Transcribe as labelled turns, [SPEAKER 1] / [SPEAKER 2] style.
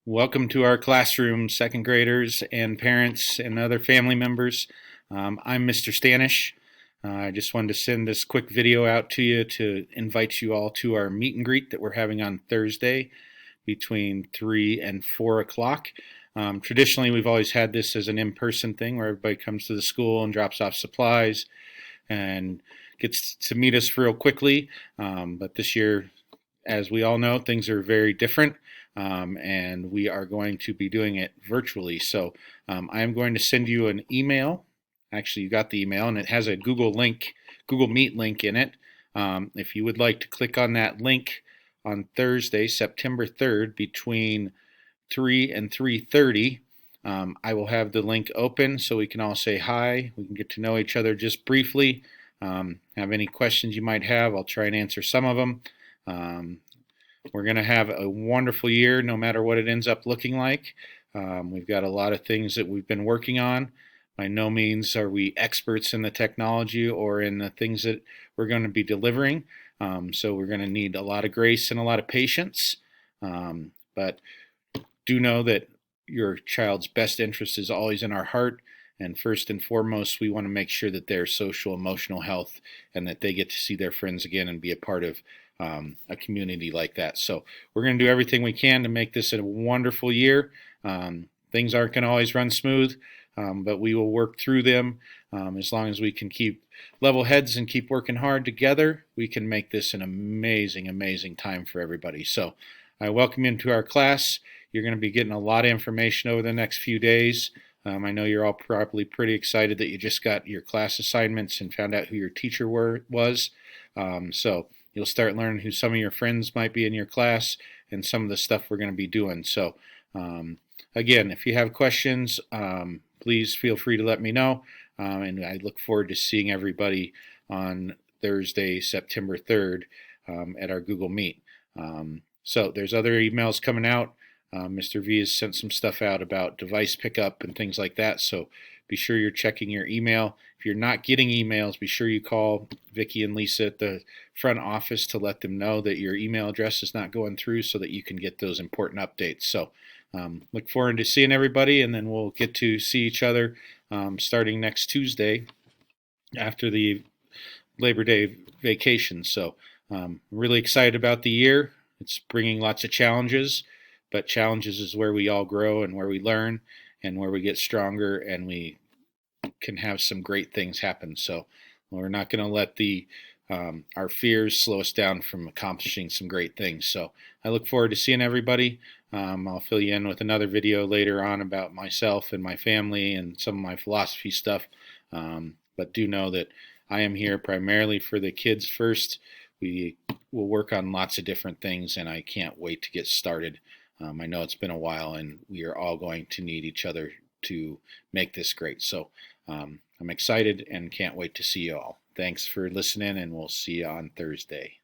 [SPEAKER 1] Welcome to our classroom, second graders and parents and other family members. I'm Mr. Stanish. I just wanted to send this quick video out to you to invite you all to our meet and greet that we're having on Thursday between 3 and 4 o'clock. Traditionally, we've always had this as an in-person thing where everybody comes to the school and drops off supplies and gets to meet us real quickly. But this year, as we all know, things are very different. And we are going to be doing it virtually. So I am going to send you an email. Actually, you got the email, and it has a Google Meet link in it. If you would like to click on that link on Thursday, September 3rd, between 3 and 3:30, I will have the link open so we can all say hi. We can get to know each other just briefly. Have any questions you might have, I'll try and answer some of them. We're going to have a wonderful year no matter what it ends up looking like. We've got a lot of things that we've been working on. By no means are we experts in the technology or in the things that we're going to be delivering. So we're going to need a lot of grace and a lot of patience. But do know that your child's best interest is always in our heart. And first and foremost, we want to make sure that their social, emotional health and that they get to see their friends again and be a part of a community like that. So we're going to do everything we can to make this a wonderful year. Things aren't going to always run smooth, but we will work through them. As long as we can keep level heads and keep working hard together, we can make this an amazing, amazing time for everybody. So I welcome you into our class. You're going to be getting a lot of information over the next few days. I know you're all probably pretty excited that you just got your class assignments and found out who your teacher was. So you'll start learning who some of your friends might be in your class and some of the stuff we're going to be doing. So again, if you have questions, please feel free to let me know. And I look forward to seeing everybody on Thursday, September 3rd at our Google Meet. So there's other emails coming out. Mr. V has sent some stuff out about device pickup and things like that, so be sure you're checking your email. If you're not getting emails, be sure you call Vicki and Lisa at the front office to let them know that your email address is not going through so that you can get those important updates. So look forward to seeing everybody, and then we'll get to see each other starting next Tuesday after the Labor Day vacation. So really excited about the year. It's bringing lots of challenges, but challenges is where we all grow and where we learn and where we get stronger and we can have some great things happen. So we're not going to let our fears slow us down from accomplishing some great things. So I look forward to seeing everybody. I'll fill you in with another video later on about myself and my family and some of my philosophy stuff. But do know that I am here primarily for the kids first. We will work on lots of different things, and I can't wait to get started. I know it's been a while, and we are all going to need each other to make this great. So I'm excited and can't wait to see you all. Thanks for listening, and we'll see you on Thursday.